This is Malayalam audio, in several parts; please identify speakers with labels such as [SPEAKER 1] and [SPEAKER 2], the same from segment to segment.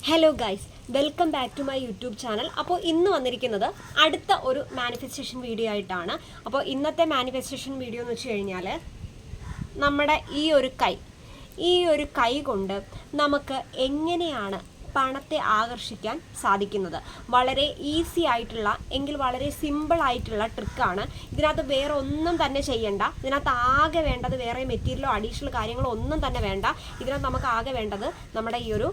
[SPEAKER 1] Hello guys, welcome back to my YouTube channel. അപ്പോൾ ഇന്ന് വന്നിരിക്കുന്നത് അടുത്ത ഒരു മാനിഫെസ്റ്റേഷൻ വീഡിയോ ആയിട്ടാണ്. അപ്പോൾ ഇന്നത്തെ മാനിഫെസ്റ്റേഷൻ വീഡിയോ എന്ന് വെച്ച് കഴിഞ്ഞാൽ നമ്മുടെ ഈ ഒരു കൈ കൊണ്ട് നമുക്ക് എങ്ങനെയാണ് പണത്തെ ആകർഷിക്കാൻ സാധിക്കുന്നത്. വളരെ ഈസി ആയിട്ടുള്ള എങ്കിൽ വളരെ സിമ്പിൾ ആയിട്ടുള്ള ട്രിക്കാണ്. ഇതിനകത്ത് വേറെ ഒന്നും തന്നെ ചെയ്യണ്ട. ഇതിനകത്ത് ആകെ വേണ്ടത് വേറെ മെറ്റീരിയലോ അഡീഷണൽ കാര്യങ്ങളോ ഒന്നും തന്നെ വേണ്ട. ഇതിനകത്ത് നമുക്ക് ആകെ വേണ്ടത് നമ്മുടെ ഈ ഒരു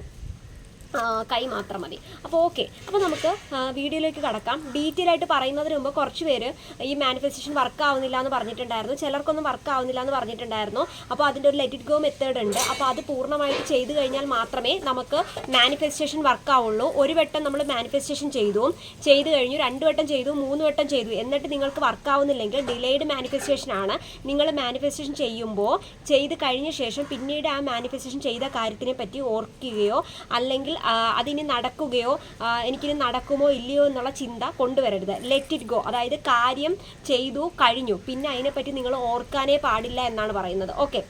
[SPEAKER 1] കൈ മാത്രം മതി. അപ്പോൾ ഓക്കെ, അപ്പോൾ നമുക്ക് വീഡിയോയിലേക്ക് കടക്കാം. ഡീറ്റെയിൽ ആയിട്ട് പറയുന്നതിന് മുമ്പ് കുറച്ച് പേര് ഈ മാനിഫെസ്റ്റേഷൻ വർക്ക് ആവുന്നില്ല എന്ന് പറഞ്ഞിട്ടുണ്ടായിരുന്നു, ചിലർക്കൊന്നും വർക്ക് ആവുന്നില്ല എന്ന് പറഞ്ഞിട്ടുണ്ടായിരുന്നു. അപ്പോൾ അതിൻ്റെ ഒരു ലെറ്റ് ഇറ്റ് ഗോ മെത്തേഡ് ഉണ്ട്. അപ്പോൾ അത് പൂർണ്ണമായിട്ട് ചെയ്ത് കഴിഞ്ഞാൽ മാത്രമേ നമുക്ക് മാനിഫെസ്റ്റേഷൻ വർക്ക് ആവുള്ളൂ. ഒരു വട്ടം നമ്മൾ മാനിഫെസ്റ്റേഷൻ ചെയ്തു കഴിഞ്ഞു, 2 വട്ടം ചെയ്തു, 3 വട്ടം ചെയ്തു, എന്നിട്ട് നിങ്ങൾക്ക് വർക്ക് ആവുന്നില്ലെങ്കിൽ ഡിലേഡ് മാനിഫെസ്റ്റേഷൻ ആണ്. നിങ്ങൾ മാനിഫെസ്റ്റേഷൻ ചെയ്ത് കഴിഞ്ഞ ശേഷം പിന്നീട് ആ മാനിഫെസ്റ്റേഷൻ ചെയ്ത കാര്യത്തിനെ പറ്റി ഓർക്കുകയോ അല്ലെങ്കിൽ അതിന് നടക്കുകയോ എനിക്കിനി നടക്കുമോ ഇല്ലയോ എന്നുള്ള ചിന്ത കൊണ്ടുവരരുത്. ലെറ്റ് ഇറ്റ് ഗോ, അതായത് കാര്യം ചെയ്തു കഴിഞ്ഞു, പിന്നെ അതിനെപ്പറ്റി നിങ്ങൾ ഓർക്കാനേ പാടില്ല എന്നാണ് പറയുന്നത്. ഓക്കെ,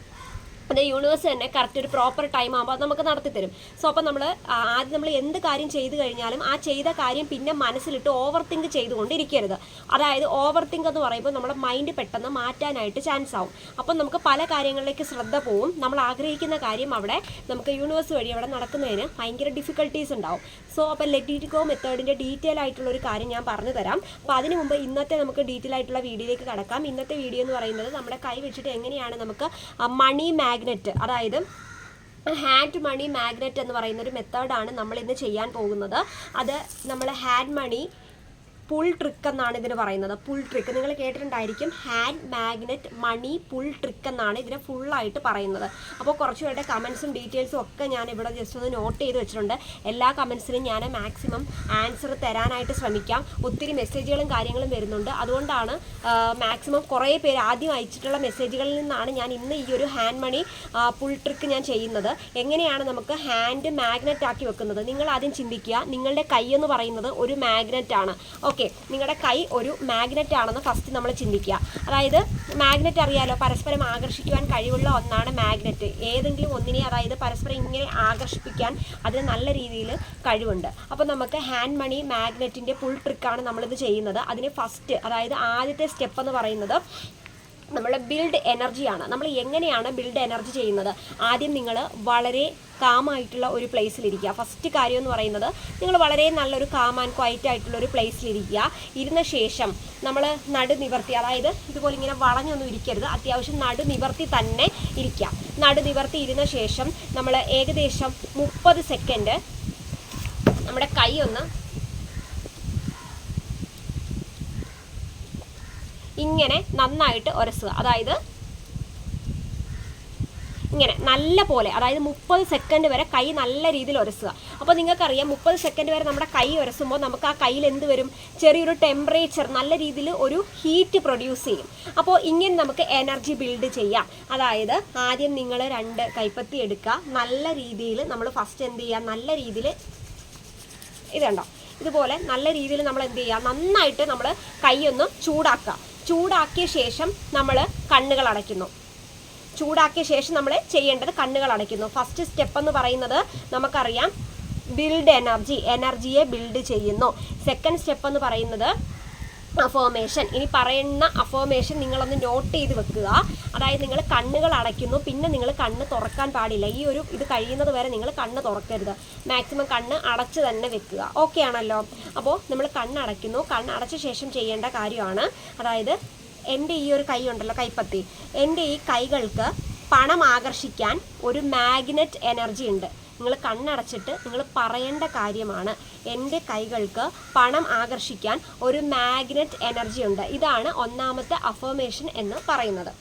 [SPEAKER 1] അത് യൂണിവേഴ്സ് തന്നെ കറക്റ്റ് ഒരു പ്രോപ്പർ ടൈം ആകുമ്പോൾ അത് നമുക്ക് നടത്തിത്തരും. സോ അപ്പോൾ ആദ്യം നമ്മൾ എന്ത് കാര്യം ചെയ്ത് കഴിഞ്ഞാലും ആ ചെയ്ത കാര്യം പിന്നെ മനസ്സിലിട്ട് ഓവർ തിങ്ക് ചെയ്തുകൊണ്ടിരിക്കരുത്. അതായത് ഓവർ തിങ്ക് എന്ന് പറയുമ്പോൾ നമ്മുടെ മൈൻഡ് പെട്ടെന്ന് മാറ്റാനായിട്ട് ചാൻസ് ആവും. അപ്പം നമുക്ക് പല കാര്യങ്ങളിലേക്ക് ശ്രദ്ധ പോവും. നമ്മൾ ആഗ്രഹിക്കുന്ന കാര്യം അവിടെ നമുക്ക് യൂണിവേഴ്സ് വഴി അവിടെ നടക്കുന്നതിന് ഭയങ്കര ഡിഫിക്കൽട്ടീസ് ഉണ്ടാവും. സോ അപ്പോൾ ലെറ്റ് ഇറ്റ് ഗോ മെത്തേഡിൻ്റെ ഡീറ്റെയിൽ ആയിട്ടുള്ള ഒരു കാര്യം ഞാൻ പറഞ്ഞു തരാം. അപ്പോൾ അതിന് മുമ്പ് ഇന്നത്തെ നമുക്ക് ഡീറ്റെയിൽ ആയിട്ടുള്ള വീഡിയോയിലേക്ക് കടക്കാം. ഇന്നത്തെ വീഡിയോ എന്ന് പറയുന്നത് നമ്മുടെ കൈ വെച്ചിട്ട് എങ്ങനെയാണ് നമുക്ക് മണി മാഗ്നറ്റ്, അതായത് ഹാൻഡ് മണി മാഗ്നറ്റ് എന്ന് പറയുന്ന ഒരു മെത്തേഡാണ് നമ്മൾ ഇന്ന് ചെയ്യാൻ പോകുന്നത്. അത് നമ്മൾ ഹാൻഡ് മണി പുൾ ട്രിക്ക് എന്നാണ് ഇതിന് പറയുന്നത്. പുൾ ട്രിക്ക് നിങ്ങൾ കേട്ടിട്ടുണ്ടായിരിക്കും. ഹാൻഡ് മാഗ്നറ്റ് മണി പുൾ ട്രിക്ക് എന്നാണ് ഇതിനെ ഫുള്ളായിട്ട് പറയുന്നത്. അപ്പോൾ കുറച്ചുപേരുടെ കമൻസും ഡീറ്റെയിൽസും ഒക്കെ ഞാൻ ഇവിടെ ജസ്റ്റ് ഒന്ന് നോട്ട് ചെയ്ത് വെച്ചിട്ടുണ്ട്. എല്ലാ കമൻസിനും ഞാൻ മാക്സിമം ആൻസർ തരാനായിട്ട് ശ്രമിക്കാം. ഒത്തിരി മെസ്സേജുകളും കാര്യങ്ങളും വരുന്നുണ്ട്. അതുകൊണ്ടാണ് മാക്സിമം കുറേ പേര് ആദ്യം അയച്ചിട്ടുള്ള മെസ്സേജുകളിൽ നിന്നാണ് ഞാൻ ഇന്ന് ഈ ഒരു ഹാൻഡ് മണി പുൾ ട്രിക്ക് ഞാൻ ചെയ്യുന്നത്. എങ്ങനെയാണ് നമുക്ക് ഹാൻഡ് മാഗ്നറ്റ് ആക്കി വെക്കുന്നത്? നിങ്ങൾ ആദ്യം ചിന്തിക്കുക, നിങ്ങളുടെ കൈ എന്ന് പറയുന്നത് ഒരു മാഗ്നറ്റ് ആണ്. ഓക്കെ, നിങ്ങളുടെ കൈ ഒരു മാഗ്നറ്റ് ആണെന്ന് ഫസ്റ്റ് നമ്മൾ ചിന്തിക്കുക. അതായത് മാഗ്നറ്റ് അറിയാലോ, പരസ്പരം ആകർഷിക്കുവാൻ കഴിവുള്ള ഒന്നാണ് മാഗ്നറ്റ്. ഏതെങ്കിലും ഒന്നിനെ അതായത് പരസ്പരം ഇങ്ങനെ ആകർഷിപ്പിക്കാൻ അതിന് നല്ല രീതിയിൽ കഴിവുണ്ട്. അപ്പോൾ നമുക്ക് ഹാൻഡ് മണി മാഗ്നറ്റിൻ്റെ ഫുൾ ട്രിക്കാണ് നമ്മളിത് ചെയ്യുന്നത്. അതിന് ഫസ്റ്റ്, അതായത് ആദ്യത്തെ സ്റ്റെപ്പ് എന്ന് പറയുന്നത് നമ്മൾ ബിൽഡ് എനർജിയാണ്. നമ്മൾ എങ്ങനെയാണ് ബിൽഡ് എനർജി ചെയ്യുന്നത്? ആദ്യം നിങ്ങൾ വളരെ കാമായിട്ടുള്ള ഒരു പ്ലേസിലിരിക്കുക. ഫസ്റ്റ് കാര്യം എന്ന് പറയുന്നത് നിങ്ങൾ വളരെ നല്ലൊരു കാം ആൻഡ് ക്വയറ്റ് ആയിട്ടുള്ള ഒരു പ്ലേസിലിരിക്കുക. ഇരുന്ന ശേഷം നമ്മൾ നടുനിവർത്തി, അതായത് ഇതുപോലെ ഇങ്ങനെ വളഞ്ഞൊന്നും ഇരിക്കരുത്, അത്യാവശ്യം നടുനിവർത്തി തന്നെ ഇരിക്കുക. നടുനിവർത്തി ഇരുന്ന ശേഷം നമ്മൾ ഏകദേശം 30 സെക്കൻഡ് നമ്മുടെ കൈ ഒന്ന് ഇങ്ങനെ നന്നായിട്ട് ഉരസുക. അതായത് ഇങ്ങനെ നല്ല പോലെ, അതായത് 30 സെക്കൻഡ് വരെ കൈ നല്ല രീതിയിൽ ഉരസുക. അപ്പോൾ നിങ്ങൾക്കറിയാം 30 സെക്കൻഡ് വരെ നമ്മുടെ കൈ ഉരസുമ്പോൾ നമുക്ക് ആ കയ്യിൽ എന്ത് വരും? ചെറിയൊരു ടെമ്പറേച്ചർ, നല്ല രീതിയിൽ ഒരു ഹീറ്റ് പ്രൊഡ്യൂസ് ചെയ്യും. അപ്പോൾ ഇങ്ങനെ നമുക്ക് എനർജി ബിൽഡ് ചെയ്യാം. അതായത് ആദ്യം നിങ്ങൾ 2 കൈപ്പത്തി എടുക്കുക. നല്ല രീതിയിൽ നമ്മൾ ഫസ്റ്റ് എന്ത് ചെയ്യുക? നല്ല രീതിയിൽ ഇതുണ്ടോ, ഇതുപോലെ നല്ല രീതിയിൽ നമ്മൾ എന്ത് ചെയ്യുക? നന്നായിട്ട് നമ്മൾ കൈ ഒന്ന് ചൂടാക്കുക. ചൂടാക്കിയ ശേഷം നമ്മൾ കണ്ണുകൾ അടയ്ക്കുന്നു. ചൂടാക്കിയ ശേഷം നമ്മൾ ചെയ്യേണ്ടത് കണ്ണുകൾ അടയ്ക്കുന്നു. ഫസ്റ്റ് സ്റ്റെപ്പ് എന്ന് പറയുന്നത് നമുക്കറിയാം ബിൽഡ് എനർജിയെ ബിൽഡ് ചെയ്യുന്നു. സെക്കൻഡ് സ്റ്റെപ്പ് എന്ന് പറയുന്നത് അഫോമേഷൻ. ഇനി പറയുന്ന അഫോമേഷൻ നിങ്ങളൊന്ന് നോട്ട് ചെയ്ത് വെക്കുക. അതായത് നിങ്ങൾ കണ്ണുകൾ അടയ്ക്കുന്നു, പിന്നെ നിങ്ങൾ കണ്ണ് തുറക്കാൻ പാടില്ല. ഇത് കഴിയുന്നത് വരെ നിങ്ങൾ കണ്ണ് തുറക്കരുത്. മാക്സിമം കണ്ണ് അടച്ച് തന്നെ വെക്കുക. ഓക്കെ ആണല്ലോ? അപ്പോൾ നമ്മൾ കണ്ണടയ്ക്കുന്നു. കണ്ണടച്ച ശേഷം ചെയ്യേണ്ട കാര്യമാണ്, അതായത് എൻ്റെ ഈ ഒരു കൈ ഉണ്ടല്ലോ, കൈപ്പത്തി, എൻ്റെ ഈ കൈകൾക്ക് പണം ആകർഷിക്കാൻ ഒരു മാഗ്നറ്റ് എനർജി ഉണ്ട്. നിങ്ങൾ കണ്ണടച്ചിട്ട് നിങ്ങൾ പറയേണ്ട കാര്യമാണ്, എൻ്റെ കൈകൾക്ക് പണം ആകർഷിക്കാൻ ഒരു മാഗ്നറ്റ് എനർജി ഉണ്ട്. ഇതാണ് ഒന്നാമത്തെ അഫർമേഷൻ എന്ന് പറയുന്നത്.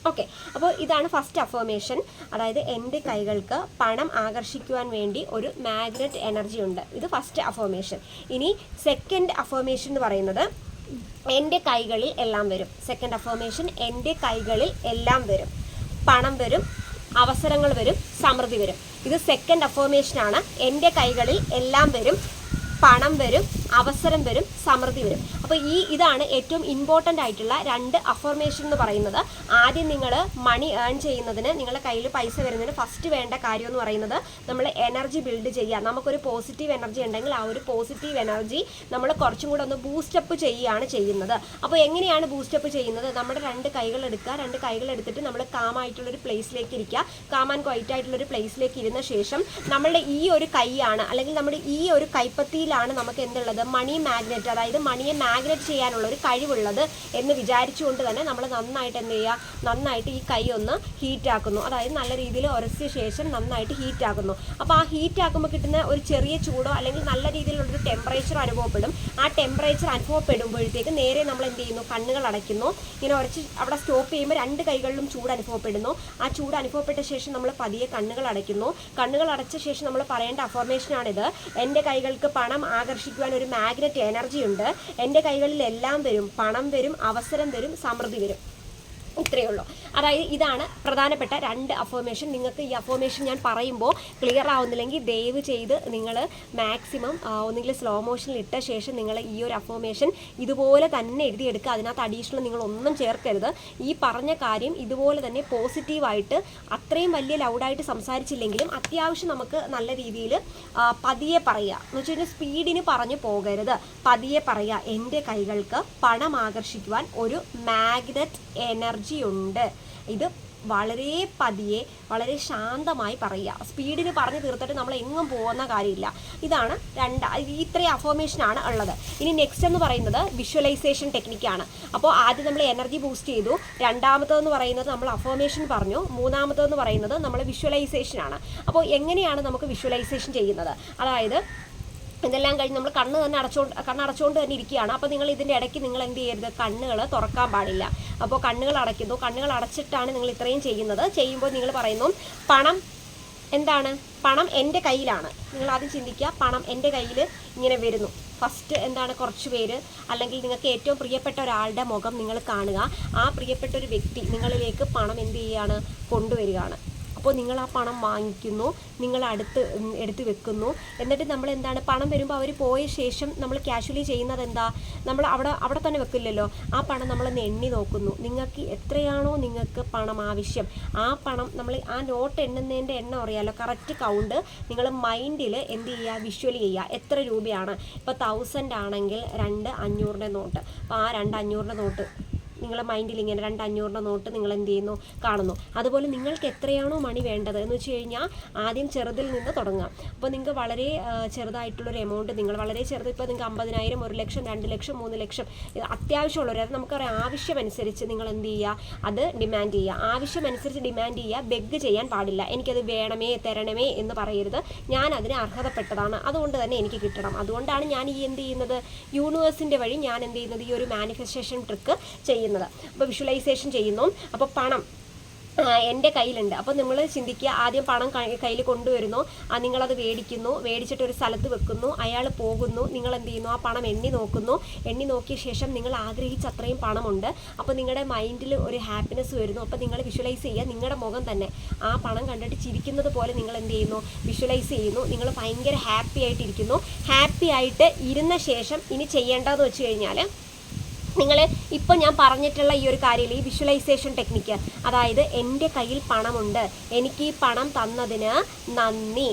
[SPEAKER 1] ഓക്കെ, അപ്പോൾ ഇതാണ് ഫസ്റ്റ് അഫർമേഷൻ. അതായത് എൻ്റെ കൈകൾക്ക് പണം ആകർഷിക്കുവാൻ വേണ്ടി ഒരു മാഗ്നറ്റ് എനർജി ഉണ്ട്. ഇത് ഫസ്റ്റ് അഫർമേഷൻ. ഇനി സെക്കൻഡ് അഫർമേഷൻ എന്ന് പറയുന്നത് എൻ്റെ കൈകളിൽ എല്ലാം വരും. സെക്കൻഡ് അഫർമേഷൻ, എൻ്റെ കൈകളിൽ എല്ലാം വരും. പണം വരും, അവസരങ്ങൾ വരും, സമൃദ്ധി വരും. ഇത് സെക്കൻഡ് അഫർമേഷനാണ്. എൻ്റെ കൈകളിൽ എല്ലാം വരും, പണം വരും, അവസരം വരും, സമൃദ്ധി വരും. അപ്പോൾ ഇതാണ് ഏറ്റവും ഇമ്പോർട്ടൻ്റ് ആയിട്ടുള്ള 2 അഫർമേഷൻ എന്ന് പറയുന്നത്. ആദ്യം നിങ്ങൾ മണി ഏൺ ചെയ്യുന്നതിന്, നിങ്ങളുടെ കയ്യിൽ പൈസ വരുന്നതിന് ഫസ്റ്റ് വേണ്ട കാര്യം എന്ന് പറയുന്നത് നമ്മൾ എനർജി ബിൽഡ് ചെയ്യുക. നമുക്കൊരു പോസിറ്റീവ് എനർജി ഉണ്ടെങ്കിൽ ആ ഒരു പോസിറ്റീവ് എനർജി നമ്മൾ കുറച്ചും കൂടെ ഒന്ന് ബൂസ്റ്റപ്പ് ചെയ്യുകയാണ് ചെയ്യുന്നത്. അപ്പോൾ എങ്ങനെയാണ് ബൂസ്റ്റപ്പ് ചെയ്യുന്നത്? നമ്മുടെ 2 കൈകൾ എടുക്കുക. 2 കൈകൾ എടുത്തിട്ട് നമ്മൾ കാമായിട്ടുള്ളൊരു പ്ലേസിലേക്ക് ഇരിക്കുക. കാം ആൻഡ് ക്വൈറ്റ് ആയിട്ടുള്ളൊരു പ്ലേസിലേക്ക് ഇരുന്ന ശേഷം നമ്മളുടെ ഈ ഒരു കൈയാണ്, അല്ലെങ്കിൽ നമ്മുടെ ഈ ഒരു കൈപ്പത്തിയിലാണ് നമുക്ക് എന്തുള്ളത്, മണി മാഗ്നറ്റ്, അതായത് മണിയെ മാഗ്നറ്റ് ചെയ്യാനുള്ള ഒരു കഴിവുള്ളത് എന്ന് വിചാരിച്ചുകൊണ്ട് തന്നെ നമ്മൾ നന്നായിട്ട് എന്ത് ചെയ്യുക, നന്നായിട്ട് ഈ കൈ ഒന്ന് ഹീറ്റ് ആക്കുന്നു. അതായത് നല്ല രീതിയിൽ ഉരസിയ ശേഷം നന്നായിട്ട് ഹീറ്റ് ആക്കുന്നു. അപ്പോൾ ആ ഹീറ്റ് ആക്കുമ്പോൾ കിട്ടുന്ന ഒരു ചെറിയ ചൂടോ അല്ലെങ്കിൽ നല്ല രീതിയിലുള്ളൊരു ടെമ്പറേച്ചർ അനുഭവപ്പെടും. ആ ടെമ്പറേച്ചർ അനുഭവപ്പെടുമ്പോഴത്തേക്ക് നേരെ നമ്മൾ എന്ത് ചെയ്യുന്നു, കണ്ണുകൾ അടയ്ക്കുന്നു. ഇങ്ങനെ ഉരച്ച് അവിടെ സ്റ്റോപ്പ് ചെയ്യുമ്പോൾ 2 കൈകളിലും ചൂട് അനുഭവപ്പെടുന്നു. ആ ചൂട് അനുഭവപ്പെട്ട ശേഷം നമ്മൾ പതിയെ കണ്ണുകൾ അടയ്ക്കുന്നു. കണ്ണുകൾ അടച്ച ശേഷം നമ്മൾ പറയേണ്ട അഫർമേഷനാണിത്: എൻ്റെ കൈകൾക്ക് പണം ആകർഷിക്കുവാൻ ഒരു മാഗ്നറ്റ് എനർജി ഉണ്ട്. എൻ്റെ കൈകളിൽ എല്ലാം വരും, പണം വരും, അവസരം വരും, സമൃദ്ധി വരും. ഇത്രയേ ഉള്ളൂ. അതായത് ഇതാണ് പ്രധാനപ്പെട്ട 2 അഫർമേഷൻ. നിങ്ങൾക്ക് ഈ അഫർമേഷൻ ഞാൻ പറയുമ്പോൾ ക്ലിയർ ആവുന്നില്ലെങ്കിൽ ദയവ് ചെയ്ത് നിങ്ങൾ മാക്സിമം ഒന്നുകിൽ സ്ലോ മോഷനിൽ ഇട്ട ശേഷം നിങ്ങൾ ഈ ഒരു അഫർമേഷൻ ഇതുപോലെ തന്നെ എഴുതിയെടുക്കുക. അതിനകത്ത് അഡീഷണൽ നിങ്ങളൊന്നും ചേർക്കരുത്. ഈ പറഞ്ഞ കാര്യം ഇതുപോലെ തന്നെ പോസിറ്റീവായിട്ട്, അത്രയും വലിയ ലൗഡായിട്ട് സംസാരിച്ചില്ലെങ്കിലും അത്യാവശ്യം നമുക്ക് നല്ല രീതിയിൽ പതിയെ പറയുക. എന്ന് വെച്ച് കഴിഞ്ഞാൽ സ്പീഡിന് പറഞ്ഞു പോകരുത്, പതിയെ പറയുക. എൻ്റെ കൈകൾക്ക് പണം ആകർഷിക്കുവാൻ ഒരു മാഗ്നറ്റ് എനർജി ഉണ്ട്. ഇത് വളരെ പതിയെ, വളരെ ശാന്തമായി പറയുക. സ്പീഡിന് പറഞ്ഞു തീർത്തിട്ട് നമ്മൾ എങ്ങും പോകുന്ന കാര്യമില്ല. ഇതാണ് ഇത്രയും അഫർമേഷനാണ് ഉള്ളത്. ഇനി നെക്സ്റ്റ് എന്ന് പറയുന്നത് വിഷ്വലൈസേഷൻ ടെക്നിക്കാണ്. അപ്പോൾ ആദ്യം നമ്മൾ എനർജി ബൂസ്റ്റ് ചെയ്തു, രണ്ടാമത്തേതെന്ന് പറയുന്നത് നമ്മൾ അഫർമേഷൻ പറഞ്ഞു, മൂന്നാമത്തേതെന്ന് പറയുന്നത് നമ്മൾ വിഷ്വലൈസേഷനാണ്. അപ്പോൾ എങ്ങനെയാണ് നമുക്ക് വിഷ്വലൈസേഷൻ ചെയ്യുന്നത്? അതായത് ഇതെല്ലാം കഴിഞ്ഞ് നമ്മൾ കണ്ണടച്ചുകൊണ്ട് തന്നെ ഇരിക്കുകയാണ്. അപ്പോൾ നിങ്ങൾ ഇതിൻ്റെ ഇടയ്ക്ക് നിങ്ങൾ എന്ത് ചെയ്യരുത്, കണ്ണുകൾ തുറക്കാൻ പാടില്ല. അപ്പോൾ കണ്ണുകൾ അടയ്ക്കുന്നു. കണ്ണുകൾ അടച്ചിട്ടാണ് നിങ്ങൾ ഇത്രയും ചെയ്യുന്നത്. ചെയ്യുമ്പോൾ നിങ്ങൾ പറയുന്നു, പണം എന്താണ്, പണം എൻ്റെ കയ്യിലാണ്. നിങ്ങൾ ആദ്യം ചിന്തിക്കുക, പണം എൻ്റെ കയ്യിൽ ഇങ്ങനെ വരുന്നു. ഫസ്റ്റ് എന്താണ്, കുറച്ച് പേര് അല്ലെങ്കിൽ നിങ്ങൾക്ക് ഏറ്റവും പ്രിയപ്പെട്ട ഒരാളുടെ മുഖം നിങ്ങൾ കാണുക. ആ പ്രിയപ്പെട്ട ഒരു വ്യക്തി നിങ്ങളിലേക്ക് പണം എന്ത് ചെയ്യുകയാണ്, കൊണ്ടുവരികയാണ്. അപ്പോൾ നിങ്ങൾ ആ പണം വാങ്ങിക്കുന്നു, നിങ്ങൾ എടുത്ത് വെക്കുന്നു. എന്നിട്ട് നമ്മൾ എന്താണ്, പണം വരുമ്പോൾ അവർ പോയ ശേഷം നമ്മൾ കാഷ്വലി ചെയ്യുന്നത് എന്താ, നമ്മൾ അവിടെ തന്നെ വെക്കില്ലല്ലോ. ആ പണം നമ്മളൊന്ന് എണ്ണി നോക്കുന്നു. നിങ്ങൾക്ക് എത്രയാണോ നിങ്ങൾക്ക് പണം ആവശ്യം, ആ പണം നമ്മൾ ആ നോട്ട് എണ്ണുന്നതിൻ്റെ എണ്ണം അറിയാമല്ലോ, കറക്റ്റ് കൗണ്ട് നിങ്ങൾ മൈൻഡിൽ എന്ത് ചെയ്യുക, വിഷ്വലി ചെയ്യുക. എത്ര രൂപയാണ്, ഇപ്പോൾ 1000 ആണെങ്കിൽ 2 500 നോട്ട്. അപ്പോൾ ആ 2 500 നോട്ട് നിങ്ങളെ മൈൻഡിൽ ഇങ്ങനെ 2 500 നോട്ട് നിങ്ങൾ എന്ത് ചെയ്യുന്നു, കാണുന്നു. അതുപോലെ നിങ്ങൾക്ക് എത്രയാണോ മണി വേണ്ടത് എന്ന് വെച്ച് കഴിഞ്ഞാൽ ആദ്യം ചെറുതിൽ നിന്ന് തുടങ്ങാം. അപ്പോൾ നിങ്ങൾക്ക് വളരെ ചെറുതായിട്ടുള്ളൊരു എമൗണ്ട്, നിങ്ങൾ വളരെ ചെറുത്, ഇപ്പോൾ നിങ്ങൾക്ക് 50,000, 1 ലക്ഷം, 2 ലക്ഷം, 3 ലക്ഷം അത്യാവശ്യമുള്ളവർ, അത് നമുക്കറിയാം. ആവശ്യമനുസരിച്ച് നിങ്ങൾ എന്ത് ചെയ്യുക, അത് ഡിമാൻഡ് ചെയ്യുക. ആവശ്യമനുസരിച്ച് ഡിമാൻഡ് ചെയ്യുക, ബെഗ് ചെയ്യാൻ പാടില്ല. എനിക്കത് വേണമേ, തരണമേ എന്ന് പറയരുത്. ഞാൻ അതിന് അർഹതപ്പെട്ടതാണ്, അതുകൊണ്ട് തന്നെ എനിക്ക് കിട്ടണം. അതുകൊണ്ടാണ് ഞാൻ ഈ എന്ത് ചെയ്യുന്നത്, യൂണിവേഴ്സിൻ്റെ വഴി ഞാൻ എന്ത് ചെയ്യുന്നത്, ഈ ഒരു മാനിഫെസ്റ്റേഷൻ ട്രിക്ക് ചെയ്യുന്നത്. അപ്പോൾ വിഷ്വലൈസേഷൻ ചെയ്യുന്നു. അപ്പോൾ പണം എൻ്റെ കയ്യിലുണ്ട്. അപ്പോൾ നിങ്ങൾ ചിന്തിക്കുക, ആദ്യം പണം കയ്യിൽ കൊണ്ടുവരുന്നു, നിങ്ങളത് മേടിക്കുന്നു, മേടിച്ചിട്ട് ഒരു സ്ഥലത്ത് വെക്കുന്നു, അയാൾ പോകുന്നു, നിങ്ങൾ എന്ത് ചെയ്യുന്നു, ആ പണം എണ്ണി നോക്കുന്നു. എണ്ണി നോക്കിയ ശേഷം നിങ്ങൾ ആഗ്രഹിച്ച അത്രയും പണമുണ്ട്. അപ്പോൾ നിങ്ങളുടെ മൈൻഡിൽ ഒരു ഹാപ്പിനെസ് വരുന്നു. അപ്പോൾ നിങ്ങൾ വിഷ്വലൈസ് ചെയ്യുക, നിങ്ങളുടെ മുഖം തന്നെ ആ പണം കണ്ടിട്ട് ചിരിക്കുന്നത് പോലെ നിങ്ങൾ എന്ത് ചെയ്യുന്നു, വിഷ്വലൈസ് ചെയ്യുന്നു. നിങ്ങൾ ഭയങ്കര ഹാപ്പി ആയിട്ടിരിക്കുന്നു. ഹാപ്പി ആയിട്ട് ഇരുന്ന ശേഷം ഇനി ചെയ്യേണ്ടതെന്ന് വെച്ച് കഴിഞ്ഞാൽ, നിങ്ങൾ ഇപ്പം ഞാൻ പറഞ്ഞിട്ടുള്ള ഈ ഒരു കാര്യമില്ല, ഈ വിഷ്വലൈസേഷൻ ടെക്നിക്ക്, അതായത് എൻ്റെ കയ്യിൽ പണമുണ്ട്, എനിക്ക് ഈ പണം തന്നതിന് നന്ദി.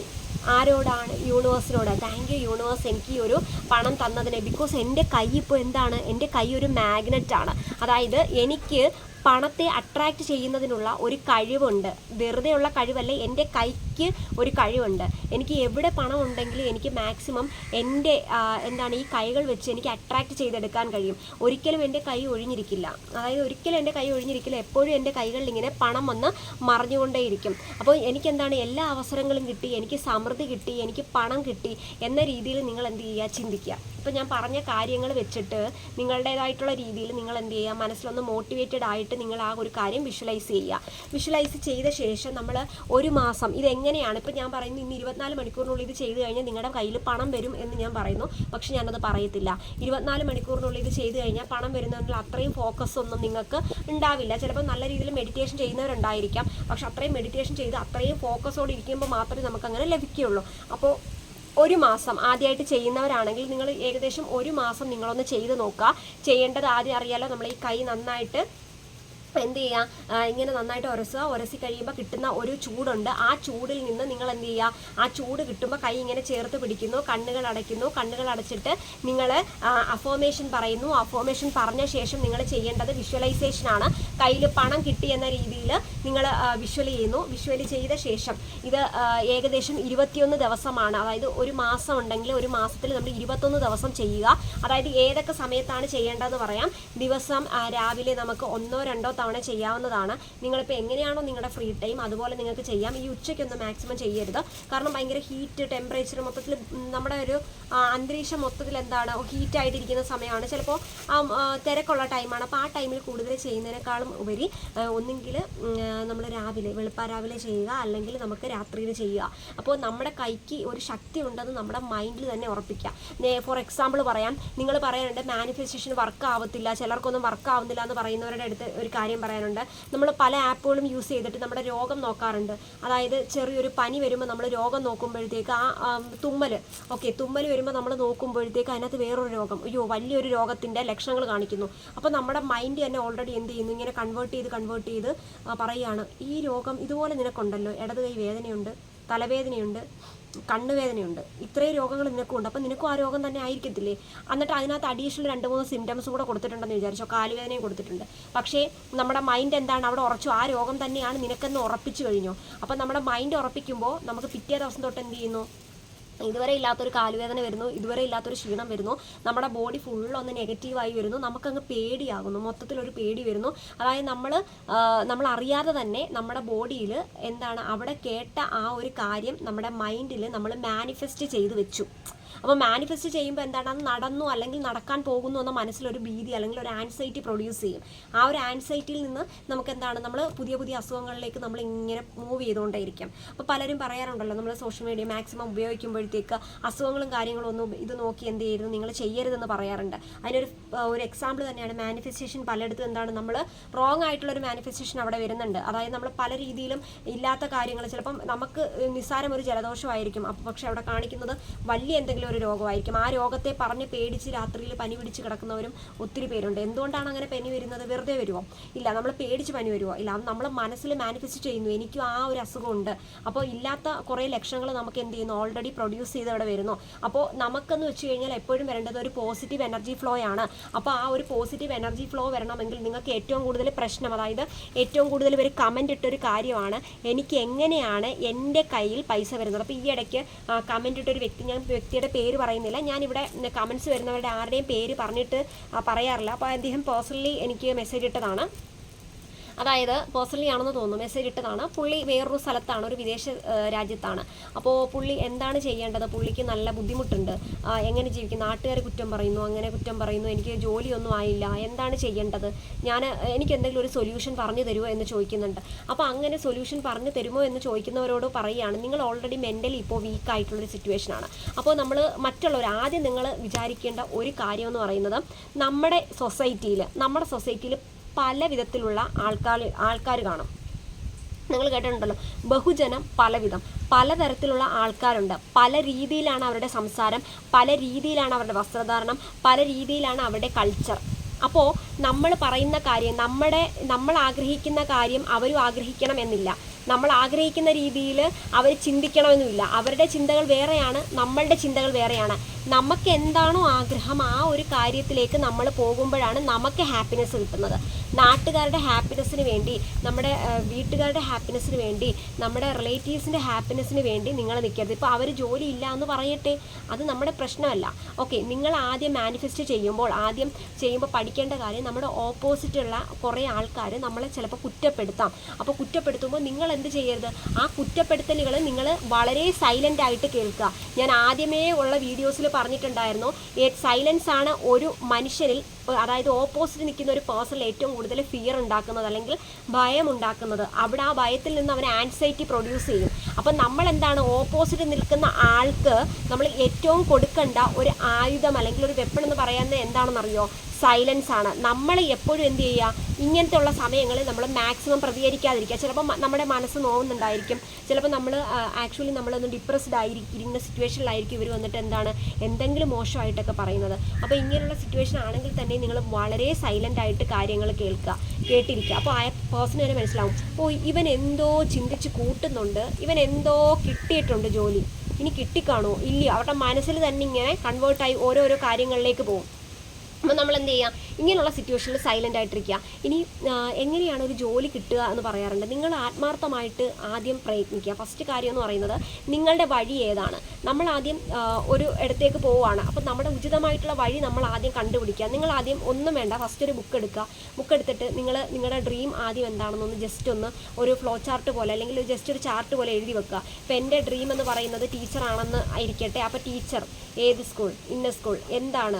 [SPEAKER 1] ആരോടാണ്? യൂണിവേഴ്സിനോട്. താങ്ക് യു യൂണിവേഴ്സ്, എനിക്ക് ഈ ഒരു പണം തന്നതിന്. ബിക്കോസ് എൻ്റെ കൈ ഇപ്പോൾ എന്താണ്, എൻ്റെ കൈ ഒരു മാഗ്നറ്റാണ്. അതായത് എനിക്ക് പണത്തെ അട്രാക്റ്റ് ചെയ്യുന്നതിനുള്ള ഒരു കഴിവുണ്ട്. വെറുതെയുള്ള കഴിവല്ല, എൻ്റെ കൈക്ക് ഒരു കഴിവുണ്ട്. എനിക്ക് എവിടെ പണം ഉണ്ടെങ്കിലും എനിക്ക് മാക്സിമം എൻ്റെ എന്താണ് ഈ കൈകൾ വെച്ച് എനിക്ക് അട്രാക്റ്റ് ചെയ്തെടുക്കാൻ കഴിയും. ഒരിക്കലും എൻ്റെ കൈ ഒഴിഞ്ഞിരിക്കില്ല. അതായത് ഒരിക്കലും എൻ്റെ കൈ ഒഴിഞ്ഞിരിക്കില്ല. എപ്പോഴും എൻ്റെ കൈകളിൽ ഇങ്ങനെ പണം വന്ന് മറിഞ്ഞുകൊണ്ടേയിരിക്കും. അപ്പോൾ എനിക്കെന്താണ്, എല്ലാ അവസരങ്ങളും കിട്ടി, എനിക്ക് സമൃദ്ധി കിട്ടി, എനിക്ക് പണം കിട്ടി എന്ന രീതിയിൽ നിങ്ങൾ എന്ത് ചെയ്യുക, ചിന്തിക്കുക. ഇപ്പോൾ ഞാൻ പറഞ്ഞ കാര്യങ്ങൾ വെച്ചിട്ട് നിങ്ങളുടേതായിട്ടുള്ള രീതിയിൽ നിങ്ങൾ എന്ത് ചെയ്യുക, മനസ്സിലൊന്ന് മോട്ടിവേറ്റഡ് ആയിട്ട് നിങ്ങൾ ആ ഒരു കാര്യം വിഷ്വലൈസ് ചെയ്യുക. വിഷ്വലൈസ് ചെയ്ത ശേഷം നമ്മൾ ഒരു മാസം ഇതെങ്ങനെയാണ്, ഇപ്പോൾ ഞാൻ പറയുന്നു ഇന്ന് 24 മണിക്കൂറിനുള്ളിൽ ഇത് ചെയ്ത് കഴിഞ്ഞാൽ നിങ്ങളുടെ കയ്യിൽ പണം വരും എന്ന് ഞാൻ പറയുന്നു. പക്ഷെ ഞാനത് പറയത്തില്ല. 24 മണിക്കൂറിനുള്ളിൽ ഇത് ചെയ്ത് കഴിഞ്ഞാൽ പണം വരുന്നതിനുള്ള അത്രയും ഫോക്കസ് ഒന്നും നിങ്ങൾക്ക് ഉണ്ടാവില്ല. ചിലപ്പോൾ നല്ല രീതിയിൽ മെഡിറ്റേഷൻ ചെയ്യുന്നവരുണ്ടായിരിക്കാം, പക്ഷെ അത്രയും മെഡിറ്റേഷൻ ചെയ്ത് അത്രയും ഫോക്കസോടെ ഇരിക്കുമ്പോൾ മാത്രമേ നമുക്കങ്ങനെ ലഭിക്കുകയുള്ളൂ. അപ്പോൾ ഒരു മാസം ആദ്യമായിട്ട് ചെയ്യുന്നവരാണെങ്കിൽ നിങ്ങൾ ഏകദേശം ഒരു മാസം നിങ്ങളൊന്ന് ചെയ്ത് നോക്കുക. ചെയ്യേണ്ടത് ആദ്യം അറിയാലോ, നമ്മൾ ഈ കൈ നന്നായിട്ട് എന്ത് ചെയ്യുക, ഇങ്ങനെ നന്നായിട്ട് ഉരസി കഴിയുമ്പോൾ കിട്ടുന്ന ഒരു ചൂടുണ്ട്. ആ ചൂടിൽ നിന്ന് നിങ്ങൾ എന്ത് ചെയ്യുക, ആ ചൂട് കിട്ടുമ്പോൾ കൈ ഇങ്ങനെ ചേർത്ത് പിടിക്കുന്നു, കണ്ണുകൾ അടയ്ക്കുന്നു. കണ്ണുകൾ അടച്ചിട്ട് നിങ്ങൾ അഫോമേഷൻ പറയുന്നു. അഫോമേഷൻ പറഞ്ഞ ശേഷം നിങ്ങൾ ചെയ്യേണ്ടത് വിഷ്വലൈസേഷനാണ്. കയ്യിൽ പണം കിട്ടി എന്ന രീതിയിൽ നിങ്ങൾ വിഷ്വലി ചെയ്ത ശേഷം ഇത് ഏകദേശം 21 ദിവസമാണ്. അതായത് ഒരു മാസം ഉണ്ടെങ്കിൽ ഒരു മാസത്തിൽ നമ്മൾ 21 ദിവസം ചെയ്യുക. അതായത് ഏതൊക്കെ സമയത്താണ് ചെയ്യേണ്ടതെന്ന് പറയാം. ദിവസം രാവിലെ നമുക്ക് 1-2 തവണ ചെയ്യാവുന്നതാണ്. നിങ്ങളിപ്പോൾ എങ്ങനെയാണോ നിങ്ങളുടെ ഫ്രീ ടൈം അതുപോലെ നിങ്ങൾക്ക് ചെയ്യാം. ഈ ഉച്ചയ്ക്കൊന്നും മാക്സിമം ചെയ്യരുത്, കാരണം ഭയങ്കര ഹീറ്റ്, ടെമ്പറേച്ചർ മൊത്തത്തിൽ നമ്മുടെ ഒരു അന്തരീക്ഷം മൊത്തത്തിൽ എന്താണ് ഹീറ്റായിട്ടിരിക്കുന്ന സമയമാണ്. ചിലപ്പോൾ തിരക്കുള്ള ടൈമാണ്. അപ്പോൾ ആ ടൈമിൽ കൂടുതൽ ചെയ്യുന്നതിനേക്കാളും ഉപരി ഒന്നെങ്കിൽ നമ്മൾ വെളുപ്പാരാവിലെ ചെയ്യുക, അല്ലെങ്കിൽ നമുക്ക് രാത്രിയിൽ ചെയ്യുക. അപ്പോൾ നമ്മുടെ കൈക്ക് ഒരു ശക്തി ഉണ്ടെന്ന് നമ്മുടെ മൈൻഡിൽ തന്നെ ഉറപ്പിക്കുക. ഫോർ എക്സാമ്പിൾ പറയാം, നിങ്ങൾ പറയാനുണ്ട് മാനിഫെസ്റ്റേഷൻ വർക്ക് ആവത്തില്ല, ചിലർക്കൊന്നും വർക്ക് ആവുന്നില്ല എന്ന് പറയുന്നവരുടെ അടുത്ത് ഒരു കാര്യം പറയാനുണ്ട്. നമ്മൾ പല ആപ്പുകളും യൂസ് ചെയ്തിട്ട് നമ്മുടെ രോഗം നോക്കാറുണ്ട്. അതായത് ചെറിയൊരു പനി വരുമ്പോൾ നമ്മൾ രോഗം നോക്കുമ്പോഴത്തേക്ക് തുമ്മൽ വരുമ്പോൾ നമ്മൾ നോക്കുമ്പോഴത്തേക്ക് അതിനകത്ത് വേറൊരു രോഗം, വലിയൊരു രോഗത്തിൻ്റെ ലക്ഷണങ്ങൾ കാണിക്കുന്നു. അപ്പോൾ നമ്മുടെ മൈൻഡ് തന്നെ ഓൾറെഡി എന്ത് ചെയ്യുന്നു, ഇങ്ങനെ കൺവേർട്ട് ചെയ്ത് പറയുകയാണ്, ഈ രോഗം ഇതുപോലെ നിനക്കുണ്ടല്ലോ, ഇടത് കൈ വേദനയുണ്ട്, തലവേദനയുണ്ട്, കണ്ണുവേദനയുണ്ട്, ഇത്രയും രോഗങ്ങൾ നിനക്കും ഉണ്ട്, അപ്പം നിനക്കും ആ രോഗം തന്നെ ആയിരിക്കത്തില്ലേ. എന്നിട്ട് അതിനകത്ത് അഡീഷണൽ 2-3 സിംറ്റംസ് കൂടെ കൊടുത്തിട്ടുണ്ടെന്ന് വിചാരിച്ചോ, കാലുവേദനയും കൊടുത്തിട്ടുണ്ട്. പക്ഷേ നമ്മുടെ മൈൻഡ് എന്താണ് അവിടെ ഉറച്ചു, ആ രോഗം തന്നെയാണ് നിനക്കെന്ന് ഉറപ്പിച്ചു കഴിഞ്ഞു. അപ്പം നമ്മുടെ മൈൻഡ് ഉറപ്പിക്കുമ്പോൾ നമുക്ക് പിറ്റേ ദിവസം തൊട്ട് എന്ത് ചെയ്യുന്നു, ഇതുവരെ ഇല്ലാത്തൊരു കാലുവേദന വരുന്നു, ഇതുവരെ ഇല്ലാത്തൊരു ക്ഷീണം വരുന്നു, നമ്മുടെ ബോഡി ഫുള്ളൊന്ന് നെഗറ്റീവായി വരുന്നു, നമുക്കങ്ങ് പേടിയാകുന്നു, മൊത്തത്തിലൊരു പേടി വരുന്നു. അതായത് നമ്മൾ അറിയാതെ തന്നെ നമ്മുടെ ബോഡിയിൽ എന്താണ് അവിടെ കേട്ട ആ ഒരു കാര്യം നമ്മുടെ മൈൻഡിൽ നമ്മൾ മാനിഫെസ്റ്റ് ചെയ്ത് വെച്ചു. അപ്പോൾ മാനിഫെസ്റ്റ് ചെയ്യുമ്പോൾ എന്താണ്, അത് നടന്നു അല്ലെങ്കിൽ നടക്കാൻ പോകുന്നു എന്ന മനസ്സിലൊരു ഭീതി അല്ലെങ്കിൽ ഒരു ആൻസൈറ്റി പ്രൊഡ്യൂസ് ചെയ്യും. ആ ഒരു ആൻസൈറ്റിയിൽ നിന്ന് നമുക്ക് എന്താണ്, നമ്മൾ പുതിയ അസുഖങ്ങളിലേക്ക് നമ്മൾ ഇങ്ങനെ മൂവ് ചെയ്തുകൊണ്ടേയിരിക്കും. അപ്പോൾ പലരും പറയാറുണ്ടല്ലോ, നമ്മൾ സോഷ്യൽ മീഡിയ മാക്സിമം ഉപയോഗിക്കുമ്പോഴത്തേക്ക് അസുഖങ്ങളും കാര്യങ്ങളും ഒന്നും ഇത് നോക്കി എന്ത് ചെയ്യരുത്, നിങ്ങൾ ചെയ്യരുതെന്ന് പറയാറുണ്ട്. അതിനൊരു എക്സാമ്പിൾ തന്നെയാണ് മാനിഫെസ്റ്റേഷൻ. പലയിടത്തും എന്താണ്, നമ്മൾ റോങ് ആയിട്ടുള്ളൊരു മാനിഫെസ്റ്റേഷൻ അവിടെ വരുന്നുണ്ട്. അതായത് നമ്മൾ പല രീതിയിലും ഇല്ലാത്ത കാര്യങ്ങൾ, ചിലപ്പം നമുക്ക് നിസ്സാരം ഒരു ജലദോഷമായിരിക്കും, അപ്പോൾ പക്ഷെ അവിടെ കാണിക്കുന്നത് വലിയ എന്തെങ്കിലും ഒരു രോഗമായിരിക്കും. ആ രോഗത്തെ പറഞ്ഞ് പേടിച്ച് രാത്രിയിൽ പനി പിടിച്ച് കിടക്കുന്നവരും ഒത്തിരി പേരുണ്ട്. എന്തുകൊണ്ടാണ് അങ്ങനെ പനി വരുന്നത്? വെറുതെ വരുമോ? ഇല്ല. നമ്മൾ പേടിച്ച് പനി വരുമോ? ഇല്ല. അത് നമ്മൾ മനസ്സിൽ മാനിഫെസ്റ്റ് ചെയ്യുന്നു, എനിക്കും ആ ഒരു അസുഖമുണ്ട്. അപ്പോൾ ഇല്ലാത്ത കുറേ ലക്ഷണങ്ങൾ നമുക്ക് എന്ത് ചെയ്യുന്നു, ഓൾറെഡി പ്രൊഡ്യൂസ് ചെയ്ത് അവിടെ വരുന്നു. അപ്പോൾ നമുക്കെന്ന് വെച്ച് കഴിഞ്ഞാൽ എപ്പോഴും വരേണ്ടത് ഒരു പോസിറ്റീവ് എനർജി ഫ്ലോ ആണ്. അപ്പോൾ ആ ഒരു പോസിറ്റീവ് എനർജി ഫ്ലോ വരണമെങ്കിൽ നിങ്ങൾക്ക് ഏറ്റവും കൂടുതൽ പ്രശ്നം, അതായത് ഏറ്റവും കൂടുതൽ ഒരു കമൻ്റ് ഇട്ടൊരു കാര്യമാണ്, എനിക്ക് എങ്ങനെയാണ് എൻ്റെ കയ്യിൽ പൈസ വരുന്നത്. അപ്പോൾ ഈ ഇടയ്ക്ക് കമൻ്റ് ഇട്ടൊരു വ്യക്തി, ഞാൻ വ്യക്തിയുടെ പേര് പറയുന്നില്ല, ഞാനിവിടെ കമൻറ്റ്സ് വരുന്നവരുടെ ആരുടെയും പേര് പറഞ്ഞിട്ട് പറയാറില്ല. അപ്പോൾ അദ്ദേഹം പേഴ്സണലി എനിക്ക് മെസ്സേജ് ഇട്ടതാണ്. അതായത് പേഴ്സണലി ആണെന്ന് തോന്നുന്നു, മെസ്സേജ് ഇട്ടതാണ്. പുള്ളി വേറൊരു സ്ഥലത്താണ്, ഒരു വിദേശ രാജ്യത്താണ്. അപ്പോൾ പുള്ളി എന്താണ് ചെയ്യേണ്ടത്, പുള്ളിക്ക് നല്ല ബുദ്ധിമുട്ടുണ്ട്, എങ്ങനെ ജീവിക്കും, നാട്ടുകാർ കുറ്റം പറയുന്നു, അങ്ങനെ കുറ്റം പറയുന്നു, എനിക്ക് ജോലിയൊന്നും ആയില്ല, എന്താണ് ചെയ്യേണ്ടത്, എനിക്ക് എന്തെങ്കിലും ഒരു സൊല്യൂഷൻ പറഞ്ഞു തരുമോ എന്ന് ചോദിക്കുന്നുണ്ട്. അപ്പോൾ അങ്ങനെ സൊല്യൂഷൻ പറഞ്ഞു തരുമോ എന്ന് ചോദിക്കുന്നവരോട് പറയുകയാണ്, നിങ്ങൾ ഓൾറെഡി മെൻ്റലി ഇപ്പോൾ വീക്കായിട്ടുള്ളൊരു സിറ്റുവേഷനാണ്. അപ്പോൾ നമ്മൾ ആദ്യം നിങ്ങൾ വിചാരിക്കേണ്ട ഒരു കാര്യം എന്ന് പറയുന്നത്, നമ്മുടെ സൊസൈറ്റിയിൽ പല വിധത്തിലുള്ള ആൾക്കാർ കാണും. നിങ്ങൾ കേട്ടിട്ടുണ്ടല്ലോ, ബഹുജനം പലവിധം, പലതരത്തിലുള്ള ആൾക്കാരുണ്ട്. പല രീതിയിലാണ് അവരുടെ സംസാരം, പല രീതിയിലാണ് അവരുടെ വസ്ത്രധാരണം, പല രീതിയിലാണ് അവരുടെ കൾച്ചർ. അപ്പോൾ നമ്മൾ പറയുന്ന കാര്യം, നമ്മൾ ആഗ്രഹിക്കുന്ന കാര്യം അവരും ആഗ്രഹിക്കണം എന്നില്ല. നമ്മൾ ആഗ്രഹിക്കുന്ന രീതിയിൽ അവർ ചിന്തിക്കണമെന്നുമില്ല. അവരുടെ ചിന്തകൾ വേറെയാണ്, നമ്മളുടെ ചിന്തകൾ വേറെയാണ്. നമുക്ക് എന്താണോ ആഗ്രഹം ആ ഒരു കാര്യത്തിലേക്ക് നമ്മൾ പോകുമ്പോഴാണ് നമുക്ക് ഹാപ്പിനെസ് കിട്ടുന്നത്. നാട്ടുകാരുടെ ഹാപ്പിനെസ്സിന് വേണ്ടി, നമ്മുടെ വീട്ടുകാരുടെ ഹാപ്പിനെസ്സിന് വേണ്ടി, നമ്മുടെ റിലേറ്റീവ്സിൻ്റെ ഹാപ്പിനെസ്സിന് വേണ്ടി നിങ്ങൾ നിൽക്കരുത്. ഇപ്പോൾ അവർ ജോലി ഇല്ല എന്ന് പറയട്ടെ, അത് നമ്മുടെ പ്രശ്നമല്ല. ഓക്കെ, നിങ്ങൾ ആദ്യം മാനിഫെസ്റ്റ് ചെയ്യുമ്പോൾ പഠിക്കേണ്ട കാര്യം, നമ്മുടെ ഓപ്പോസിറ്റുള്ള കുറേ ആൾക്കാർ നമ്മളെ ചിലപ്പോൾ കുറ്റപ്പെടുത്താം. അപ്പോൾ കുറ്റപ്പെടുത്തുമ്പോൾ നിങ്ങൾ എന്ത് ചെയ്യരുത്, ആ കുറ്റപ്പെടുത്തലുകൾ നിങ്ങൾ വളരെ സൈലൻ്റ് ആയിട്ട് കേൾക്കുക. ഞാൻ ആദ്യമേ ഉള്ള വീഡിയോസിൽ പറഞ്ഞിട്ടുണ്ടായിരുന്നു, സൈലൻസ് ആണ് ഒരു മനുഷ്യരിൽ, അതായത് ഓപ്പോസിറ്റ് നിൽക്കുന്ന ഒരു പേഴ്സണിൽ ഏറ്റവും കൂടുതൽ ഫിയർ ഉണ്ടാക്കുന്നത് അല്ലെങ്കിൽ ഭയം ഉണ്ടാക്കുന്നത്. അവിടെ ആ ഭയത്തിൽ നിന്ന് അവൻ ആൻസൈറ്റി പ്രൊഡ്യൂസ് ചെയ്യും. അപ്പം നമ്മൾ എന്താണ്, ഓപ്പോസിറ്റ് നിൽക്കുന്ന ആൾക്ക് നമ്മൾ ഏറ്റവും കൊടുക്കേണ്ട ഒരു ആയുധം അല്ലെങ്കിൽ ഒരു വെപ്പൺ എന്ന് പറയുന്നത് എന്താണെന്നറിയോ? സൈലൻസ് ആണ്. നമ്മൾ എപ്പോഴും എന്ത് ചെയ്യുക, ഇങ്ങനത്തെ ഉള്ള സമയങ്ങളിൽ നമ്മൾ മാക്സിമം പ്രതികരിക്കാതിരിക്കുക. ചിലപ്പോൾ നമ്മുടെ മനസ്സ് നോവുന്നുണ്ടായിരിക്കും, ചിലപ്പോൾ നമ്മൾ ആക്ച്വലി നമ്മളൊന്ന് ഡിപ്രസ്ഡ് ഇരിക്കുന്ന സിറ്റുവേഷനിലായിരിക്കും ഇവർ വന്നിട്ട് എന്തെങ്കിലും മോശമായിട്ടൊക്കെ പറയുന്നത്. അപ്പോൾ ഇങ്ങനെയുള്ള സിറ്റുവേഷൻ ആണെങ്കിൽ തന്നെ നിങ്ങൾ വളരെ സൈലൻ്റ് ആയിട്ട് കാര്യങ്ങൾ കേട്ടിരിക്കുക. അപ്പോൾ ആ പേഴ്സണ് തന്നെ മനസ്സിലാവും, ഇവൻ എന്തോ ചിന്തിച്ച് കൂട്ടുന്നുണ്ട്, ഇവൻ എന്തോ കിട്ടിയിട്ടുണ്ട് ജോലി, ഇനി കിട്ടിക്കാണോ ഇല്ലയോ. അവരുടെ മനസ്സിൽ തന്നെ ഇങ്ങനെ കൺവേർട്ടായി ഓരോരോ കാര്യങ്ങളിലേക്ക് പോകും. അപ്പോൾ നമ്മൾ എന്ത് ചെയ്യുക, ഇങ്ങനെയുള്ള സിറ്റുവേഷനിൽ സൈലൻ്റ് ആയിട്ടിരിക്കുക. ഇനി എങ്ങനെയാണ് ഒരു ജോലി കിട്ടുക എന്ന് പറയാറുണ്ട്. നിങ്ങൾ ആത്മാർത്ഥമായിട്ട് ആദ്യം പ്രയത്നിക്കുക. ഫസ്റ്റ് കാര്യം എന്ന് പറയുന്നത് നിങ്ങളുടെ വഴി ഏതാണ്. നമ്മൾ ആദ്യം ഒരു ഇടത്തേക്ക് പോവുകയാണ്, അപ്പോൾ നമ്മുടെ ഉചിതമായിട്ടുള്ള വഴി നമ്മൾ ആദ്യം കണ്ടുപിടിക്കുക. നിങ്ങൾ ആദ്യം ഒന്നും വേണ്ട, ഫസ്റ്റ് ഒരു ബുക്ക് എടുക്കുക. ബുക്ക് എടുത്തിട്ട് നിങ്ങളുടെ ഡ്രീം ആദ്യം എന്താണെന്നൊന്ന് ജസ്റ്റ് ഒന്ന് ഒരു ഫ്ലോ ചാർട്ട് പോലെ അല്ലെങ്കിൽ ജസ്റ്റ് ഒരു ചാർട്ട് പോലെ എഴുതി വെക്കുക. ഇപ്പോൾ എൻ്റെ ഡ്രീം എന്ന് പറയുന്നത് ടീച്ചറാണെന്ന് ആയിരിക്കട്ടെ. അപ്പോൾ ടീച്ചർ ഏത് സ്കൂൾ, ഇന്ന സ്കൂൾ, എന്താണ്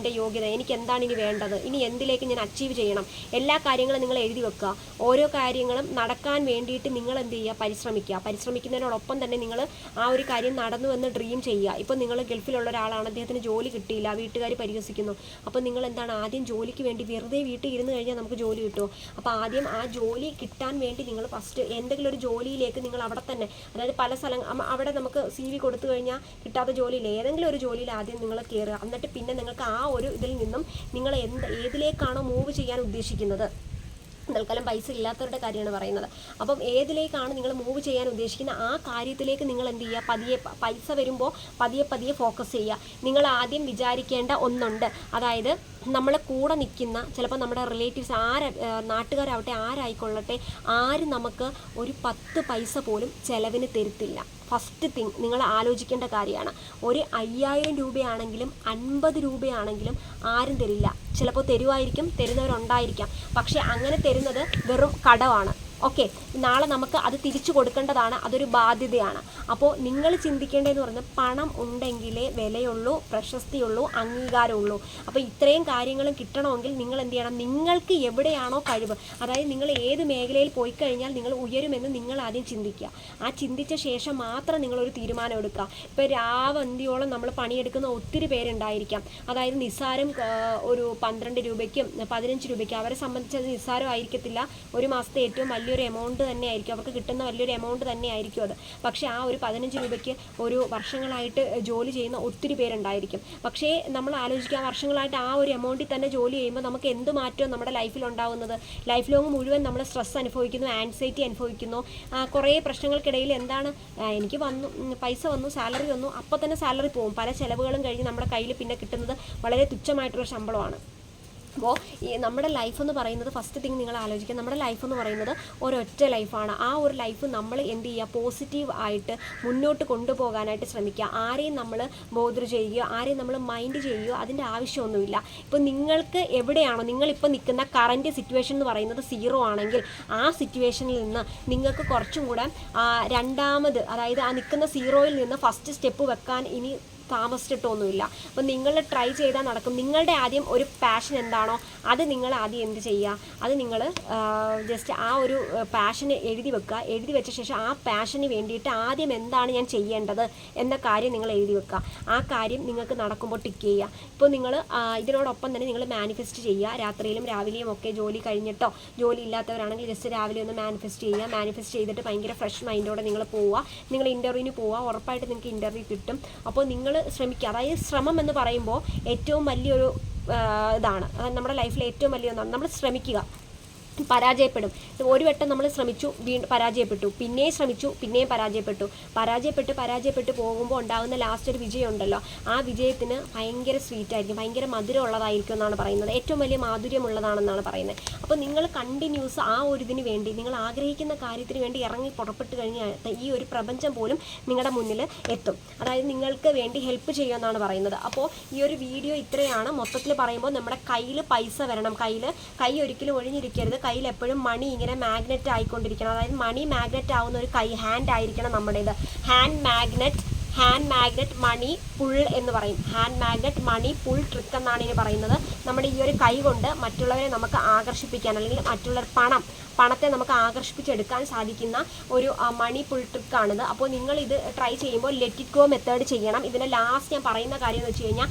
[SPEAKER 1] എൻ്റെ യോഗ്യത, എനിക്ക് എന്താണ് ഇനി വേണ്ടത്, ഇനി എന്തിലേക്ക് ഞാൻ അച്ചീവ് ചെയ്യണം, എല്ലാ കാര്യങ്ങളും നിങ്ങൾ എഴുതി വെക്കുക. ഓരോ കാര്യങ്ങളും നടക്കാൻ വേണ്ടിയിട്ട് നിങ്ങൾ എന്ത് ചെയ്യുക, പരിശ്രമിക്കുന്നതിനോടൊപ്പം തന്നെ നിങ്ങൾ ആ ഒരു കാര്യം നടന്നു എന്ന് ഡ്രീം ചെയ്യുക. ഇപ്പോൾ നിങ്ങൾ ഗൾഫിലുള്ള ഒരാളാണ്, അദ്ദേഹത്തിന് ജോലി കിട്ടിയില്ല, വീട്ടുകാർ പരിഹസിക്കുന്നു. അപ്പോൾ നിങ്ങൾ എന്താണ്, ആദ്യം ജോലിക്ക് വേണ്ടി വെറുതെ വീട്ടിൽ ഇരുന്ന് കഴിഞ്ഞാൽ നമുക്ക് ജോലി കിട്ടുമോ? അപ്പോൾ ആദ്യം ആ ജോലി കിട്ടാൻ വേണ്ടി നിങ്ങൾ ഫസ്റ്റ് എന്തെങ്കിലും ഒരു ജോലിയിലേക്ക് നിങ്ങൾ അവിടെ തന്നെ, അതായത് പല അവിടെ നമുക്ക് CV കൊടുത്തു കഴിഞ്ഞാൽ കിട്ടാത്ത ജോലിയില്ല, ഏതെങ്കിലും ഒരു ജോലിയിൽ ആദ്യം നിങ്ങൾ കയറുക. എന്നിട്ട് പിന്നെ നിങ്ങൾക്ക് ആ ഒരു ഇതിൽ നിന്നും നിങ്ങൾ ഏതിലേക്കാണോ മൂവ് ചെയ്യാൻ ഉദ്ദേശിക്കുന്നത്, തൽക്കാലം പൈസ ഇല്ലാത്തവരുടെ കാര്യമാണ് പറയുന്നത്. അപ്പം ഏതിലേക്കാണ് നിങ്ങൾ മൂവ് ചെയ്യാൻ ഉദ്ദേശിക്കുന്ന ആ കാര്യത്തിലേക്ക് നിങ്ങൾ എന്ത് ചെയ്യുക, പതിയെ പൈസ വരുമ്പോൾ പതിയെ ഫോക്കസ് ചെയ്യുക. നിങ്ങൾ ആദ്യം വിചാരിക്കേണ്ട ഒന്നുണ്ട്, അതായത് നമ്മൾ കൂടെ നിൽക്കുന്ന ചിലപ്പോൾ നമ്മുടെ റിലേറ്റീവ്സ് നാട്ടുകാരാവട്ടെ ആരായിക്കൊള്ളട്ടെ, ആരും നമുക്ക് ഒരു 10 പൈസ പോലും ചിലവിന് തരത്തില്ല. ഫസ്റ്റ് തിങ് നിങ്ങൾ ആലോചിക്കേണ്ട കാര്യമാണ്. ഒരു 5000 രൂപയാണെങ്കിലും 50 രൂപയാണെങ്കിലും ആരും തരില്ല. ചിലപ്പോൾ തരുമായിരിക്കും, തരുന്നവരുണ്ടായിരിക്കാം, പക്ഷേ അങ്ങനെ തരുന്നത് വെറും കടമാണ്. ഓക്കെ, നാളെ നമുക്ക് അത് തിരിച്ചു കൊടുക്കേണ്ടതാണ്, അതൊരു ബാധ്യതയാണ്. അപ്പോൾ നിങ്ങൾ ചിന്തിക്കേണ്ടതെന്ന് പറഞ്ഞാൽ പണം ഉണ്ടെങ്കിലേ വിലയുള്ളൂ, പ്രശസ്തിയുള്ളൂ, അംഗീകാരമുള്ളൂ. അപ്പോൾ ഇത്രയും കാര്യങ്ങളും കിട്ടണമെങ്കിൽ നിങ്ങൾ എന്ത് ചെയ്യണം, നിങ്ങൾക്ക് എവിടെയാണോ കഴിവ്, അതായത് നിങ്ങൾ ഏത് മേഖലയിൽ പോയി കഴിഞ്ഞാൽ നിങ്ങൾ ഉയരുമെന്ന് നിങ്ങൾ ആദ്യം ചിന്തിക്കുക. ആ ചിന്തിച്ച ശേഷം മാത്രം നിങ്ങളൊരു തീരുമാനം എടുക്കുക. ഇപ്പോൾ രാവന്തിയോളം നമ്മൾ പണിയെടുക്കുന്ന ഒത്തിരി പേരുണ്ടായിരിക്കാം, അതായത് നിസ്സാരം ഒരു 12 രൂപയ്ക്കും 15 രൂപയ്ക്കും അവരെ സംബന്ധിച്ചത് നിസ്സാരമായിരിക്കത്തില്ല. ഒരു മാസത്തെ ഏറ്റവും വലിയൊരു എമൗണ്ട് തന്നെ ആയിരിക്കും, അവർക്ക് കിട്ടുന്ന വലിയൊരു എമൗണ്ട് തന്നെ ആയിരിക്കും അത്. പക്ഷേ ആ ഒരു 15 രൂപയ്ക്ക് ഒരു വർഷങ്ങളായിട്ട് ജോലി ചെയ്യുന്ന ഒത്തിരി പേരുണ്ടായിരിക്കും. പക്ഷേ നമ്മൾ ആലോചിക്കുക, വർഷങ്ങളായിട്ട് ആ ഒരു എമൗണ്ടിൽ തന്നെ ജോലി ചെയ്യുമ്പോൾ നമുക്ക് എന്ത് മാറ്റം നമ്മുടെ ലൈഫിൽ ഉണ്ടാകുന്നത്. ലൈഫ് ലോങ് മുഴുവൻ നമ്മൾ സ്ട്രെസ് അനുഭവിക്കുന്നു, ആൻസൈറ്റി അനുഭവിക്കുന്നു. കുറേ പ്രശ്നങ്ങൾക്കിടയിൽ എന്താണ്, എനിക്ക് പൈസ വന്നു, സാലറി വന്നു, അപ്പോൾ തന്നെ സാലറി പോകും. പല ചിലവുകളും കഴിഞ്ഞ് നമ്മുടെ കയ്യിൽ പിന്നെ കിട്ടുന്നത് വളരെ തുച്ഛമായിട്ടുള്ള ശമ്പളമാണ്. അപ്പോൾ നമ്മുടെ ലൈഫ് എന്ന് പറയുന്നത് ഫസ്റ്റ് തിങ് നിങ്ങൾ ആലോചിക്കുക, നമ്മുടെ ലൈഫ് എന്ന് പറയുന്നത് ഒരൊറ്റ ലൈഫാണ്. ആ ഒരു ലൈഫ് നമ്മൾ എന്ത് ചെയ്യുക, പോസിറ്റീവ് ആയിട്ട് മുന്നോട്ട് കൊണ്ടുപോകാനായിട്ട് ശ്രമിക്കുക. ആരെയും നമ്മൾ ബോധർ ചെയ്യുകയോ ആരെയും നമ്മൾ മൈൻഡ് ചെയ്യുകയോ അതിൻ്റെ ആവശ്യമൊന്നുമില്ല. ഇപ്പോൾ നിങ്ങൾക്ക് എവിടെയാണോ നിങ്ങളിപ്പോൾ നിൽക്കുന്ന കറൻറ്റ് സിറ്റുവേഷൻ എന്ന് പറയുന്നത് 0 ആണെങ്കിൽ ആ സിറ്റുവേഷനിൽ നിന്ന് നിങ്ങൾക്ക് കുറച്ചും കൂടെ രണ്ടാമത്, അതായത് ആ നിൽക്കുന്ന 0യിൽ നിന്ന് ഫസ്റ്റ് സ്റ്റെപ്പ് വെക്കാൻ ഇനി താമസിച്ചിട്ടൊന്നുമില്ല. അപ്പോൾ നിങ്ങൾ ട്രൈ ചെയ്താൽ നടക്കും. നിങ്ങളുടെ ആദ്യം ഒരു പാഷൻ എന്താണോ അത് നിങ്ങൾ ആദ്യം എന്ത് ചെയ്യുക, അത് നിങ്ങൾ ജസ്റ്റ് ആ ഒരു പാഷന് എഴുതി വെക്കുക. എഴുതി വെച്ച ശേഷം ആ പാഷന് വേണ്ടിയിട്ട് ആദ്യം എന്താണ് ഞാൻ ചെയ്യേണ്ടത് എന്ന കാര്യം നിങ്ങൾ എഴുതി വെക്കുക. ആ കാര്യം നിങ്ങൾക്ക് നടക്കുമ്പോൾ ടിക്ക് ചെയ്യുക. ഇപ്പോൾ നിങ്ങൾ ഇതിനോടൊപ്പം തന്നെ നിങ്ങൾ മാനിഫെസ്റ്റ് ചെയ്യുക. രാത്രിയിലും രാവിലെയും ഒക്കെ ജോലി കഴിഞ്ഞിട്ടോ, ജോലി ഇല്ലാത്തവരാണെങ്കിൽ ജസ്റ്റ് രാവിലെ ഒന്ന് മാനിഫെസ്റ്റ് ചെയ്യുക. മാനിഫെസ്റ്റ് ചെയ്തിട്ട് ഭയങ്കര ഫ്രഷ് മൈൻഡോടെ നിങ്ങൾ പോവുക. നിങ്ങൾ ഇൻ്റർവ്യൂവിന് പോവുക, ഉറപ്പായിട്ട് നിങ്ങൾക്ക് ഇൻ്റർവ്യൂ കിട്ടും. അപ്പോൾ നിങ്ങൾ ശ്രമിക്കുക. അതായത് ശ്രമം എന്ന് പറയുമ്പോൾ ഏറ്റവും വലിയൊരു ഇതാണ്, നമ്മുടെ ലൈഫിലെ ഏറ്റവും വലിയ ഒന്നാണ്. നമ്മൾ ശ്രമിക്കുക, പരാജയപ്പെടും. ഒരു വട്ടം നമ്മൾ ശ്രമിച്ചു, വീണ്ടും പരാജയപ്പെട്ടു, പിന്നെയും ശ്രമിച്ചു, പിന്നെയും പരാജയപ്പെട്ട് പോകുമ്പോൾ ഉണ്ടാകുന്ന ലാസ്റ്റ് ഒരു വിജയം ഉണ്ടല്ലോ, ആ വിജയത്തിന് ഭയങ്കര സ്വീറ്റ് ആയിരിക്കും, ഭയങ്കര മധുരമുള്ളതായിരിക്കും എന്നാണ് പറയുന്നത്. ഏറ്റവും വലിയ മാധുര്യമുള്ളതാണെന്നാണ് പറയുന്നത്. അപ്പോൾ നിങ്ങൾ കണ്ടിന്യൂസ് ആ ഒരു ഇതിന് വേണ്ടി, നിങ്ങൾ ആഗ്രഹിക്കുന്ന കാര്യത്തിന് വേണ്ടി ഇറങ്ങി പുറപ്പെട്ട് കഴിഞ്ഞാൽ ഈ ഒരു പ്രപഞ്ചം പോലും നിങ്ങളുടെ മുന്നിൽ എത്തും. അതായത് നിങ്ങൾക്ക് വേണ്ടി ഹെൽപ്പ് ചെയ്യുമെന്നാണ് പറയുന്നത്. അപ്പോൾ ഈ ഒരു വീഡിയോ ഇത്രയാണ്. മൊത്തത്തിൽ പറയുമ്പോൾ നമ്മുടെ കയ്യിൽ പൈസ വരണം. കൈ ഒരിക്കലും ഒഴിഞ്ഞിരിക്കരുത്. കയ്യിൽ എപ്പോഴും മണി ഇങ്ങനെ മാഗ്നറ്റ് ആയിക്കൊണ്ടിരിക്കണം. അതായത് മണി മാഗ്നറ്റ് ആവുന്ന ഒരു ഹാൻഡ് ആയിരിക്കണം നമ്മുടേത്. ഹാൻഡ് മാഗ്നറ്റ് മണി പുൾ എന്ന് പറയും. ഹാൻഡ് മാഗ്നറ്റ് മണി പുൾ ട്രിക്ക് എന്നാണ് ഇനി പറയുന്നത്. നമ്മുടെ ഈ ഒരു കൈ കൊണ്ട് മറ്റുള്ളവരെ നമുക്ക് ആകർഷിപ്പിക്കാൻ, അല്ലെങ്കിൽ മറ്റുള്ളവർ പണത്തെ നമുക്ക് ആകർഷിപ്പിച്ചെടുക്കാൻ സാധിക്കുന്ന ഒരു മണി പുൾ ട്രിക്കാണിത്. അപ്പോൾ നിങ്ങളിത് ട്രൈ ചെയ്യുമ്പോൾ ലെറ്റ് ഇറ്റ് ഗോ മെത്തേഡ് ചെയ്യണം. ഇതിൻ്റെ ലാസ്റ്റ് ഞാൻ പറയുന്ന കാര്യം എന്ന് വെച്ച് കഴിഞ്ഞാൽ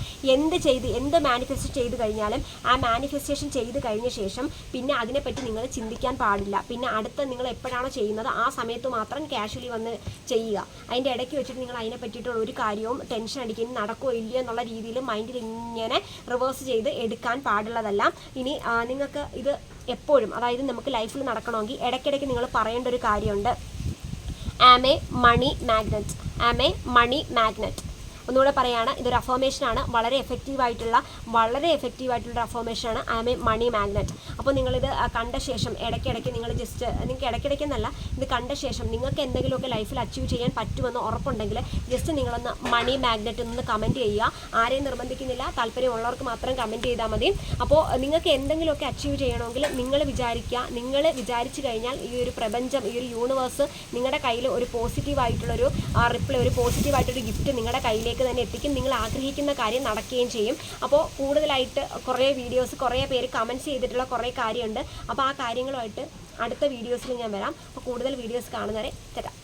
[SPEAKER 1] എന്ത് മാനിഫെസ്റ്റ് ചെയ്ത് കഴിഞ്ഞാലും ആ മാനിഫെസ്റ്റേഷൻ ചെയ്ത് കഴിഞ്ഞ ശേഷം പിന്നെ അതിനെപ്പറ്റി നിങ്ങൾ ചിന്തിക്കാൻ പാടില്ല. പിന്നെ അടുത്ത നിങ്ങൾ എപ്പോഴാണോ ചെയ്യുന്നത് ആ സമയത്ത് മാത്രം കാഷ്വലി വന്ന് ചെയ്യുക. അതിൻ്റെ ഇടയ്ക്ക് വെച്ചിട്ട് നിങ്ങൾ അതിനെ പറ്റിയിട്ടുള്ള ഒരു കാര്യവും ടെൻഷൻ അടിക്കുന്നു നടക്കുമോ ഇല്ലയോ എന്നുള്ള രീതിയിൽ മൈൻഡിൽ ഇങ്ങനെ റിവേഴ്സ് ചെയ്ത് എടുക്കാൻ പാടുള്ളതല്ല. ഇനി നിങ്ങൾക്ക് ഇത് എപ്പോഴും, അതായത് നമുക്ക് ലൈഫിൽ നടക്കണമെങ്കിൽ ഇടയ്ക്കിടയ്ക്ക് നിങ്ങൾ പറയേണ്ട ഒരു കാര്യമുണ്ട്, am a money magnet. Am a money magnet. ഒന്നുകൂടെ പറയുകയാണ്, ഇതൊരു അഫർമേഷനാണ്. വളരെ എഫക്റ്റീവായിട്ടുള്ള ഒരു അഫർമേഷനാണ് ആം എ മണി മാഗ്നറ്റ്. അപ്പോൾ നിങ്ങളിത് കണ്ട ശേഷം ഇടയ്ക്കിടയ്ക്ക് നിങ്ങൾ നിങ്ങൾക്ക് ഇടയ്ക്കിടയ്ക്കെന്നല്ല, ഇത് കണ്ട ശേഷം നിങ്ങൾക്ക് എന്തെങ്കിലുമൊക്കെ ലൈഫിൽ അച്ചീവ് ചെയ്യാൻ പറ്റുമെന്ന് ഉറപ്പുണ്ടെങ്കിൽ ജസ്റ്റ് നിങ്ങളൊന്ന് മണി മാഗ്നറ്റ് എന്ന് കമൻറ്റ് ചെയ്യുക. ആരെയും നിർബന്ധിക്കുന്നില്ല, താല്പര്യമുള്ളവർക്ക് മാത്രം കമൻറ്റ് ചെയ്താൽ മതി. അപ്പോൾ നിങ്ങൾക്ക് എന്തെങ്കിലുമൊക്കെ അച്ചീവ് ചെയ്യണമെങ്കിൽ നിങ്ങൾ വിചാരിച്ചു കഴിഞ്ഞാൽ ഈ ഒരു പ്രപഞ്ചം, ഈ ഒരു യൂണിവേഴ്സ് നിങ്ങളുടെ കയ്യിൽ ഒരു പോസിറ്റീവായിട്ടുള്ളൊരു റിപ്ലൈ, ഒരു പോസിറ്റീവായിട്ടൊരു ഗിഫ്റ്റ് നിങ്ങളുടെ കയ്യിലേക്ക് തന്നെ എത്തിക്കും. നിങ്ങൾ ആഗ്രഹിക്കുന്ന കാര്യം നടക്കുകയും ചെയ്യും. അപ്പോൾ കൂടുതലായിട്ട് കുറേ വീഡിയോസ്, കുറേ പേര് കമൻറ്റ്സ് ചെയ്തിട്ടുള്ള കുറേ കാര്യമുണ്ട്. അപ്പോൾ ആ കാര്യങ്ങളുമായിട്ട് അടുത്ത വീഡിയോസിൽ ഞാൻ വരാം. അപ്പോൾ കൂടുതൽ വീഡിയോസ് കാണുന്നവരെ തരാം.